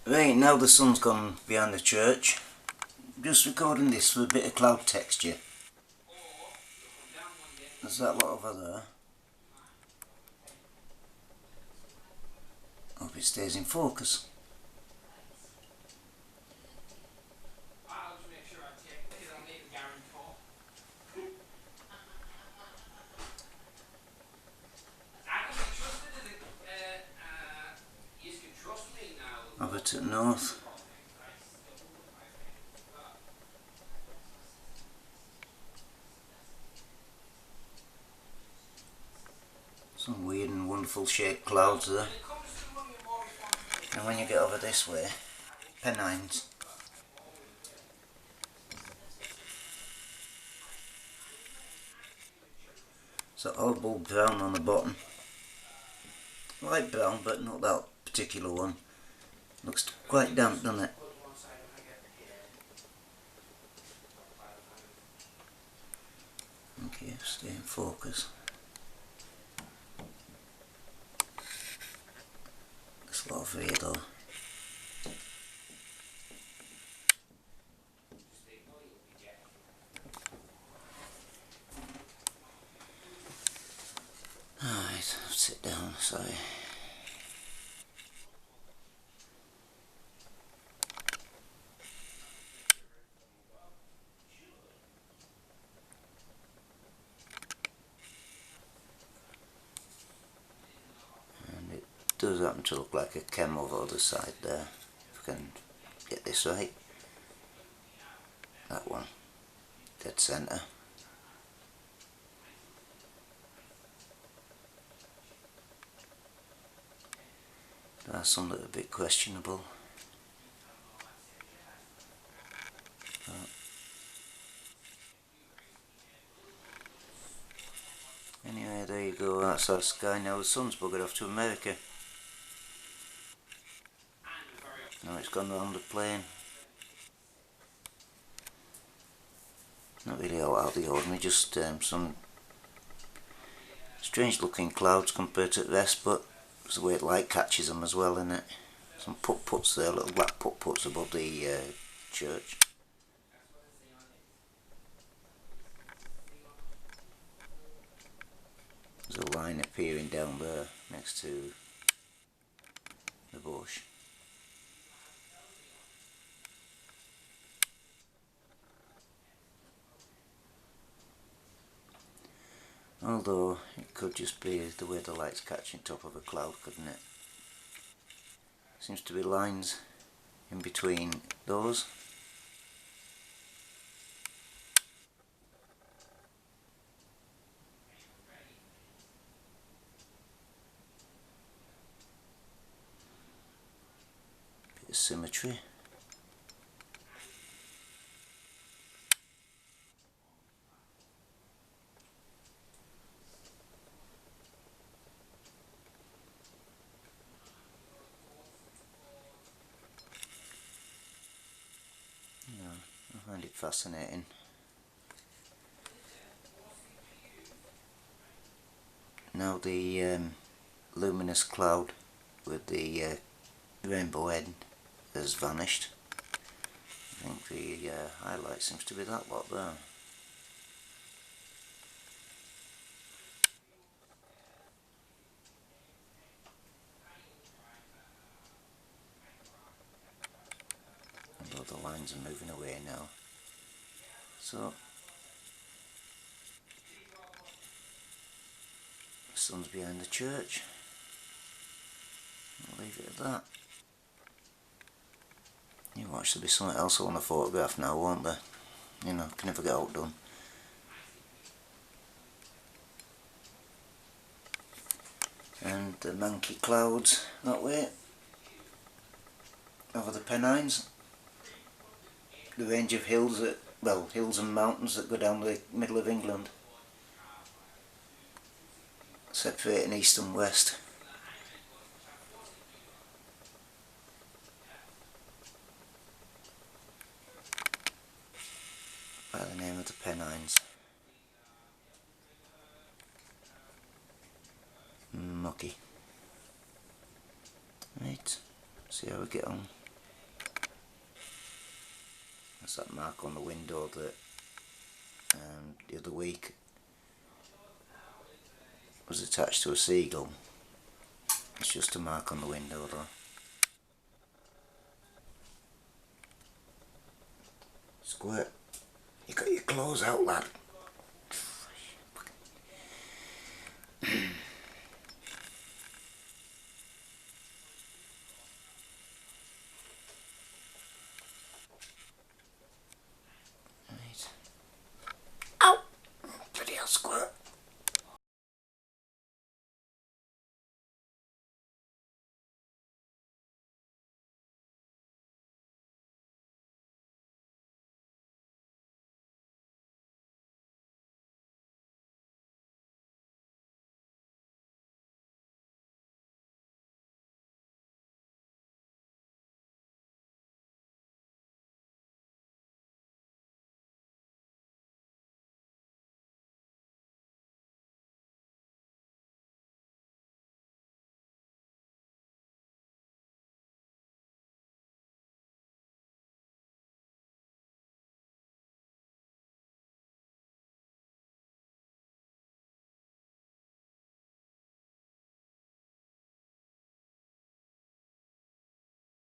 Right, now the sun's gone behind the church. Just recording this with a bit of cloud texture. There's that lot over there. Hope it stays in focus. Over to the north. Some weird and wonderful shaped clouds there. And when you get over this way, Pennines. So oval brown on the bottom. Light brown, but not that particular one. Looks quite damp, doesn't it? Okay, stay in focus. There's a lot of here though. Alright, I'll sit down, sorry. Does happen to look like a chem over the other side there, if I can get this right. That one, dead centre. There are some that are a bit questionable. Anyway, there you go, that's our sky now. The sun's buggered off to America. Now it's gone round the plane. Not really out of the ordinary, just some strange looking clouds compared to the rest, but it's the way the light catches them as well, isn't it? Some put-puts there, little black put-puts above the church. There's a line appearing down there next to the bush. Although it could just be the way the light's catching top of a cloud, couldn't it? Seems to be lines in between those. Bit of symmetry. I find it fascinating. Now the luminous cloud with the rainbow end has vanished. I think the highlight seems to be that lot there. Although the lines are moving away now. So the sun's behind the church. I'll leave it at that. You watch, there'll be something else I want to photograph now, won't there? You know, can never get outdone. And the manky clouds that way over the Pennines. The range of hills that, well, hills and mountains that go down the middle of England, separating east and west. By the name of the Pennines. Mucky. Right, see how we get on. That's that mark on the window that the other week was attached to a seagull. It's just a mark on the window though. Squirt, you got your clothes out, lad.